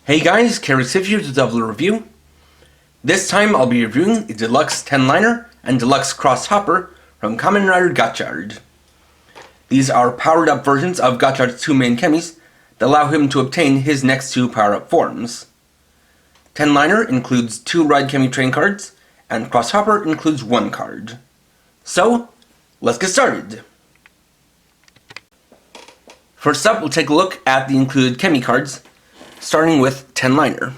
Hey guys, KNUCKLE here to double a review. This time I'll be reviewing the Deluxe TenLiner and Deluxe CrossHopper from Kamen Gotchard. These are powered up versions of Gotchard's two main chemis that allow him to obtain his next two power up forms. TenLiner includes 2 Ride Chemi train cards, and CrossHopper includes 1 card. So, let's get started! First up, we'll take a look at the included Chemi cards, starting with TenLiner.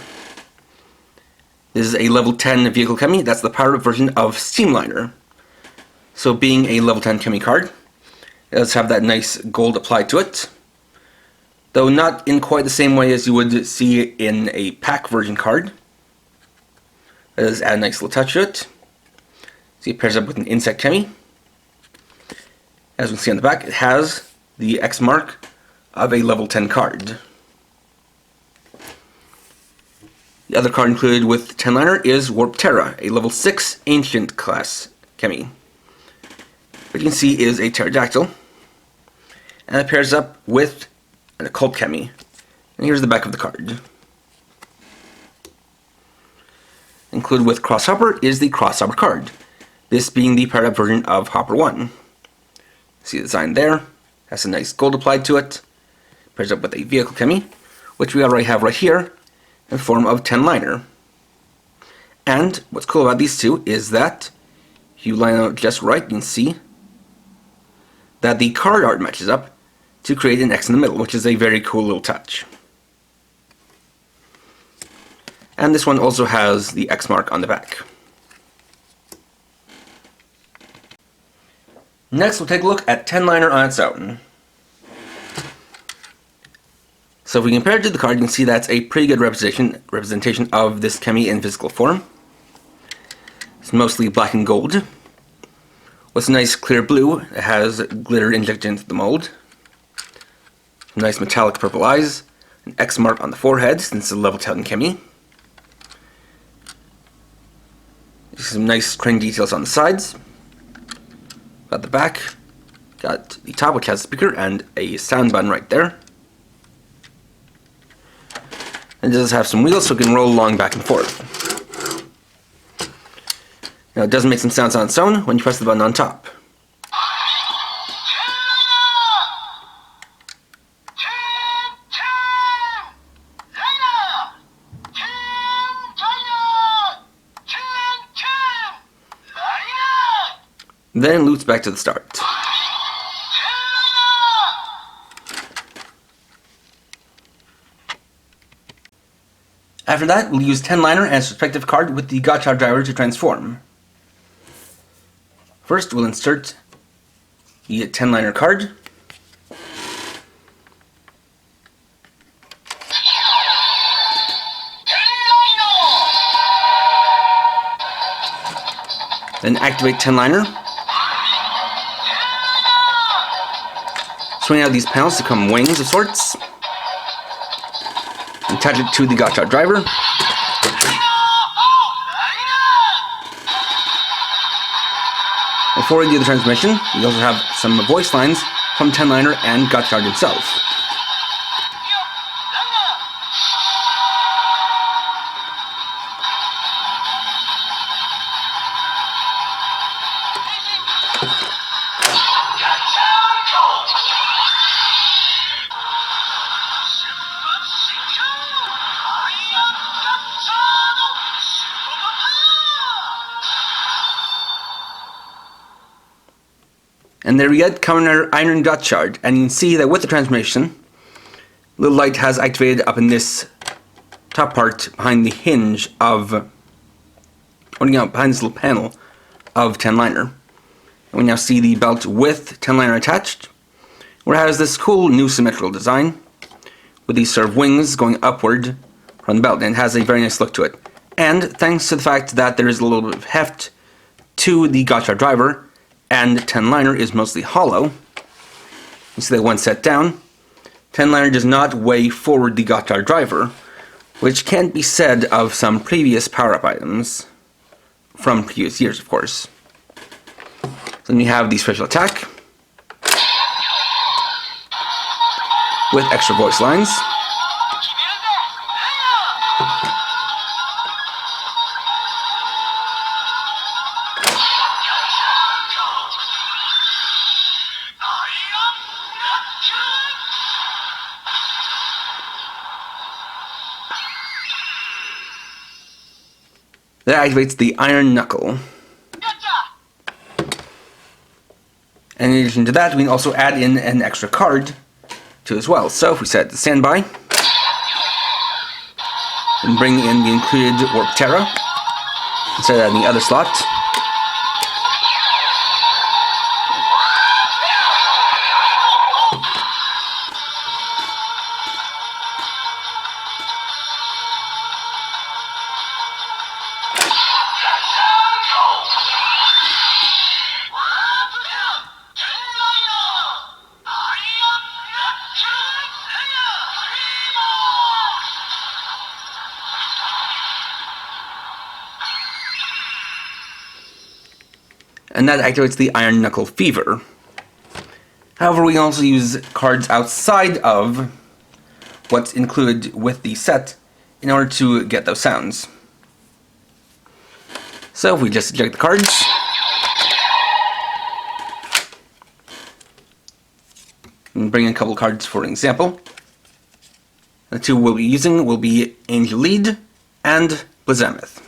This is a level 10 vehicle Chemi. That's the powered up version of TenLiner. So being a level 10 Chemi card, it does have that nice gold applied to it, though not in quite the same way as you would see in a pack version card. It does add a nice little touch to it. See, it pairs up with an insect Chemi. As we can see on the back, it has the X mark of a level 10 card. The other card included with TenLiner is Warp Terra, a level 6 Ancient class Chemi. What you can see is a pterodactyl, and it pairs up with an occult Chemi. And here's the back of the card. Included with CrossHopper is the CrossHopper card, this being the paired up version of Hopper 1. See the design there, has a nice gold applied to it, pairs up with a vehicle Chemi, which we already have right here, in the form of TenLiner. And what's cool about these two is that if you line up just right, you can see that the card art matches up to create an X in the middle, which is a very cool little touch. And this one also has the X mark on the back. Next, we'll take a look at TenLiner on its own. So if we compare it to the card, you can see that's a pretty good representation of this Chemi in physical form. It's mostly black and gold. With a nice clear blue, it has glitter injected into the mold. Nice metallic purple eyes, an X mark on the forehead since it's a level 10 Chemi. Some nice train details on the sides. Got the back, got the top which has a speaker and a sound button right there. And it does have some wheels so it can roll along back and forth. Now it does make some sounds on its own when you press the button on top. Then it loops back to the start. After that, we'll use TenLiner and its respective card with the Gotchard driver to transform. First, we'll insert the TenLiner card. Then activate TenLiner. Swing out these panels to become wings of sorts. Attach it to the Gotchard driver. Before we do the transmission, we also have some voice lines from TenLiner and Gotchard himself. And there we get Kamen Gotchard, and you can see that with the transformation, little light has activated up in this top part behind the hinge of, behind this little panel of TenLiner. And we now see the belt with TenLiner attached, where it has this cool new symmetrical design, with these sort of wings going upward from the belt, and it has a very nice look to it. And thanks to the fact that there is a little bit of heft to the Gotchard driver, and TenLiner is mostly hollow. You see that when set down, TenLiner does not weigh forward the Gotchard driver, which can't be said of some previous power-up items, from previous years of course. So then you have the special attack, with extra voice lines. That activates the iron knuckle. And in addition to that, we can also add in an extra card to as well. So if we set it to standby, and bring in the included Warp Terra, set that in the other slot. And that activates the Iron Knuckle Fever. However, we can also use cards outside of what's included with the set in order to get those sounds. So if we just eject the cards, and bring in a couple cards for an example. The two we'll be using will be Angel Lead and Blazamoth.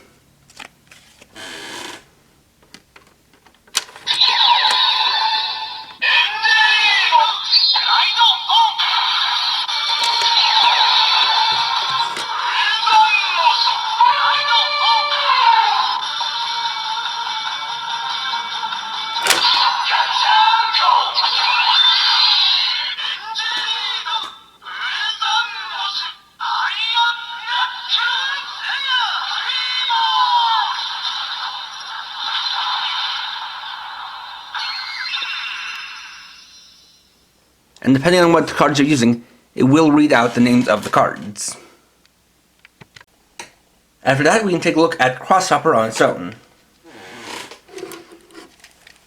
And depending on what cards you're using, it will read out the names of the cards. After that, we can take a look at CrossHopper on its own.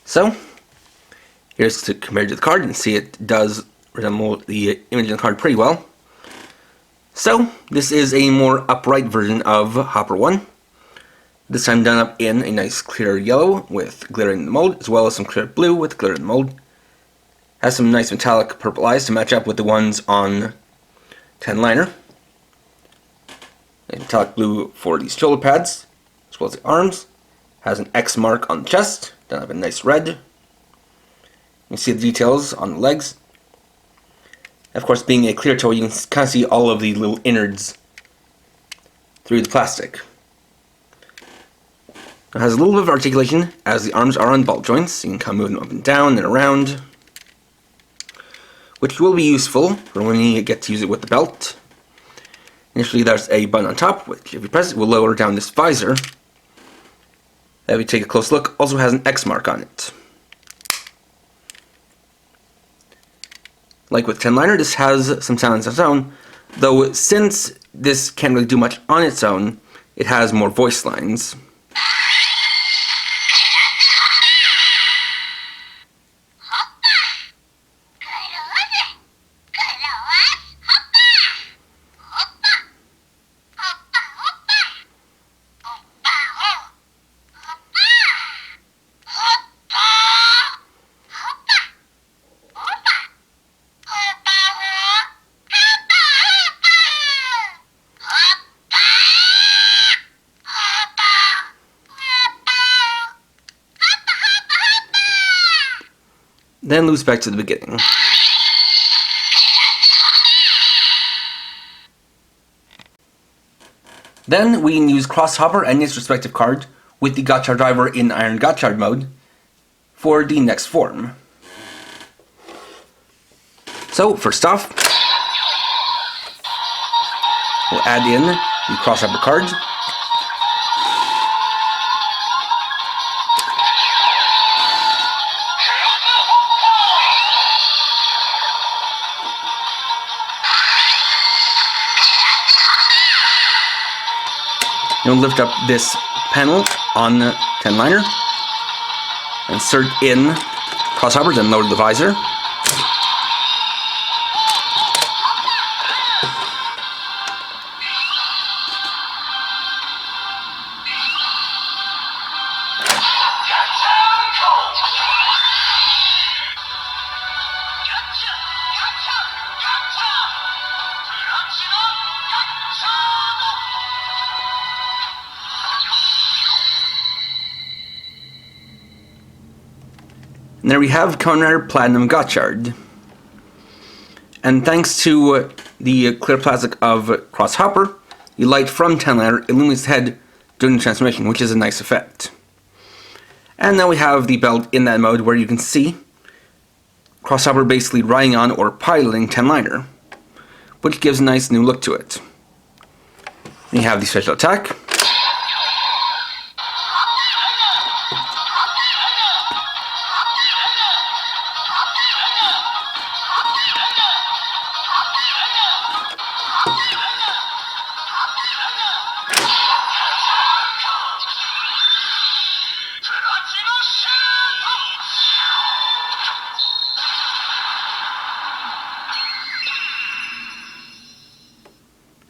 So, here's to compare to the card and see it does resemble the image in the card pretty well. So, this is a more upright version of Hopper 1. This time done up in a nice clear yellow with glitter in the mold, as well as some clear blue with glitter in the mold. Has some nice metallic purple eyes to match up with the ones on TenLiner. A metallic blue for these shoulder pads, as well as the arms. Has an X mark on the chest, done up in nice red. You can see the details on the legs. Of course, being a clear toy, you can kind of see all of the little innards through the plastic. It has a little bit of articulation, as the arms are on ball joints. You can kind of move them up and down and around, which will be useful for when you get to use it with the belt. Initially, there's a button on top, which if you press it will lower down this visor. If we take a close look, also has an X mark on it. Like with TenLiner, this has some sounds of its own, though since this can't really do much on its own, it has more voice lines. Then loops back to the beginning. Then we can use CrossHopper and its respective card with the Gotchard driver in Iron Gotchard mode for the next form. So first off, we'll add in the CrossHopper card. And we'll lift up this panel on TenLiner, insert in CrossHopper, then lower the visor. And there we have CrossHopper Platinum Gotchard. And thanks to the clear plastic of CrossHopper, the light from TenLiner illuminates the head during the transformation, which is a nice effect. And now we have the belt in that mode where you can see CrossHopper basically riding on or piloting TenLiner, which gives a nice new look to it. And you have the special attack.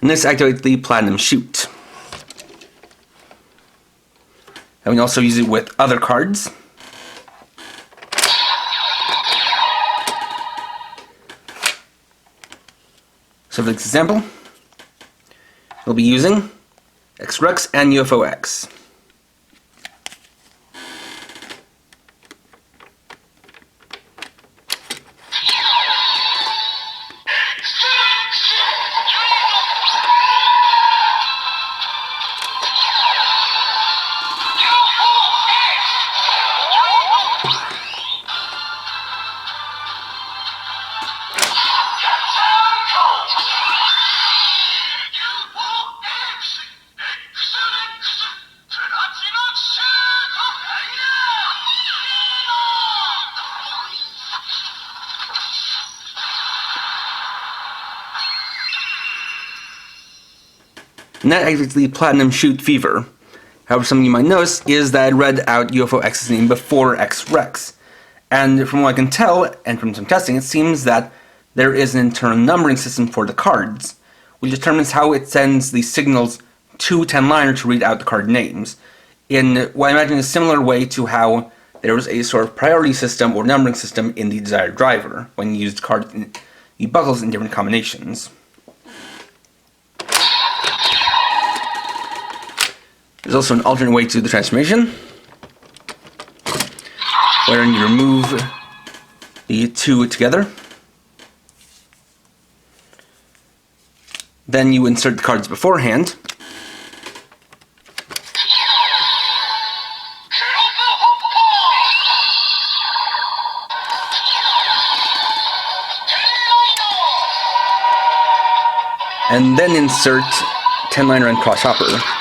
And this activates the Platinum Shoot. And we can also use it with other cards. So for this example, we'll be using X-Rex and UFO-X. And that activates the Platinum Shoot Fever. However, something you might notice is that I read out UFO-X's name before X-Rex. And from what I can tell, and from some testing, it seems that there is an internal numbering system for the cards, which determines how it sends the signals to TenLiner to read out the card names, in what I imagine is a similar way to how there was a sort of priority system or numbering system in the desired driver, when you used cards in the buckles in different combinations. There's also an alternate way to the transformation, wherein you remove the two together. Then you insert the cards beforehand. And then insert TenLiner and CrossHopper.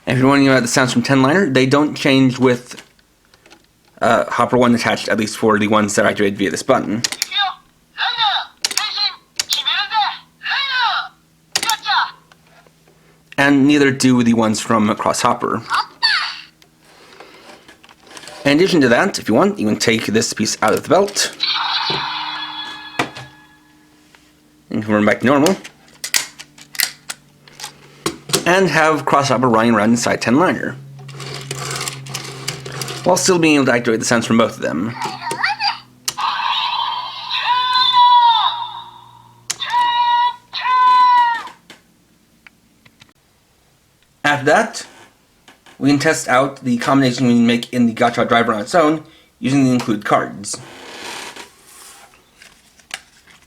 And if you're wondering about the sounds from TenLiner, they don't change with Hopper 1 attached, at least for the ones that are activated via this button. And neither do the ones from CrossHopper. In addition to that, if you want, you can take this piece out of the belt and convert it back to normal, and have CrossHopper running around inside TenLiner, while still being able to activate the sounds from both of them. After that, we can test out the combination we can make in the Gotchard driver on its own using the include cards.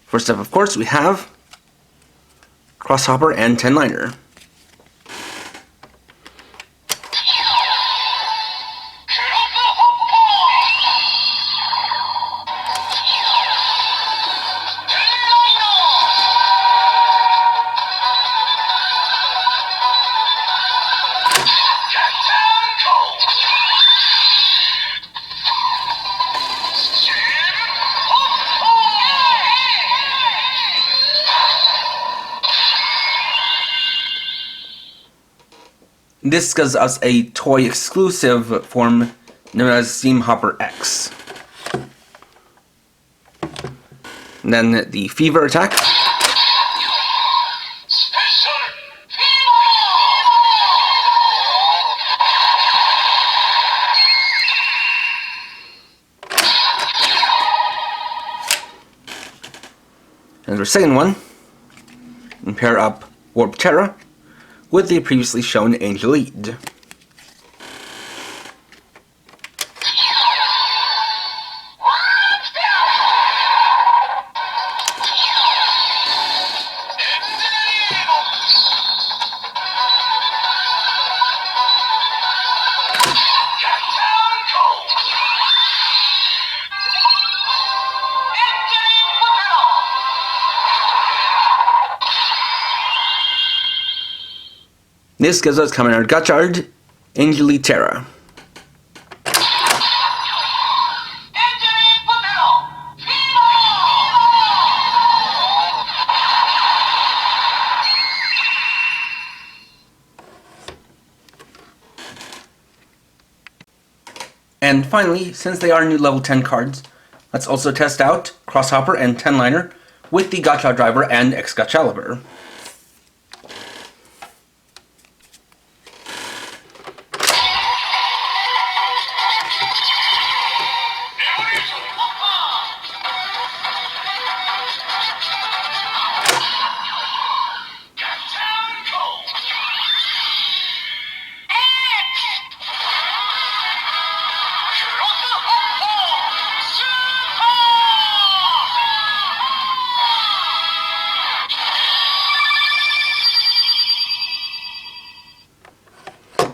First up, of course, we have CrossHopper and TenLiner. This gives us a toy exclusive form known as Steam Hopper X. And then the Fever attack. And our second one, and pair up Warp Terra with the previously shown Angel Lead. This gives us Kamen Gotchard, Angel Terra. And finally, since they are new level 10 cards, let's also test out CrossHopper and TenLiner with the Gotchard driver and Excalibur.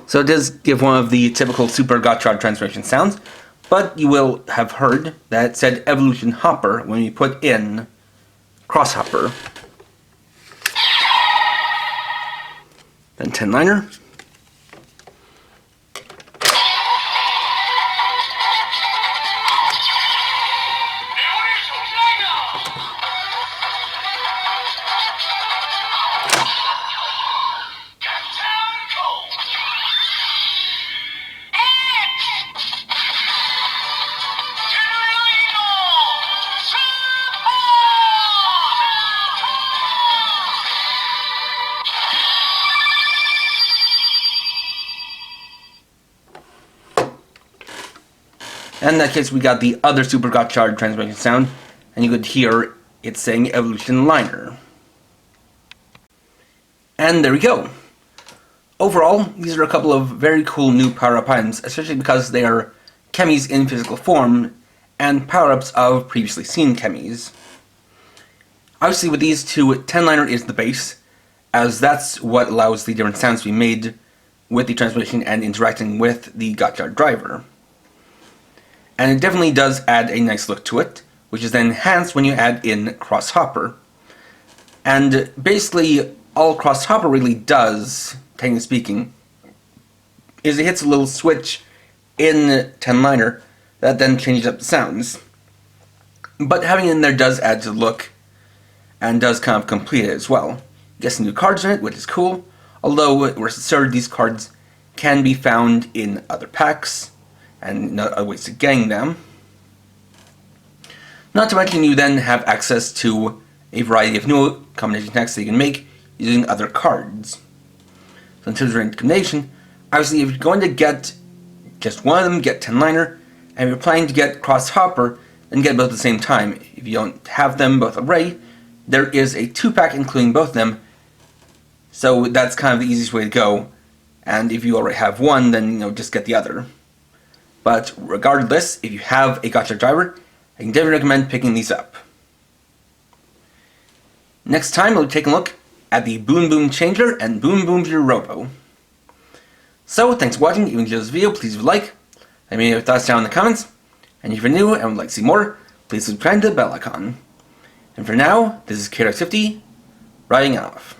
So it does give one of the typical Super Gotchard transformation sounds, but you will have heard that it said Evolution Hopper when we put in CrossHopper. Then TenLiner. And in that case, we got the other Super Gotchard transmission sound, and you could hear it saying Evolution Liner. And there we go. Overall, these are a couple of very cool new power-up items, especially because they are chemis in physical form, and power-ups of previously seen chemis. Obviously with these two, TenLiner is the base, as that's what allows the different sounds to be made with the transmission and interacting with the Gotchard driver. And it definitely does add a nice look to it, which is then enhanced when you add in CrossHopper. And basically, all CrossHopper really does, technically speaking, is it hits a little switch in TenLiner that then changes up the sounds. But having it in there does add to the look, and does kind of complete it as well. You get some new cards in it, which is cool, although rest assured these cards can be found in other packs, and other ways of getting them. Not to mention you then have access to a variety of new combination decks that you can make using other cards. So in terms of recommendation, obviously if you're going to get just one of them, get TenLiner, and if you're planning to get CrossHopper, then get both at the same time. If you don't have them both already, there is a 2-pack including both of them, so that's kind of the easiest way to go. And if you already have one, then just get the other. But regardless, if you have a Gotchard driver, I can definitely recommend picking these up. Next time, we'll take a look at the Boom Boom Changer and Boom Boom Robo. So, thanks for watching. If you enjoyed this video, please leave a like. Let me know your thoughts down in the comments. And if you're new and would like to see more, please subscribe to the bell icon. And for now, this is KNUCKLE, writing off.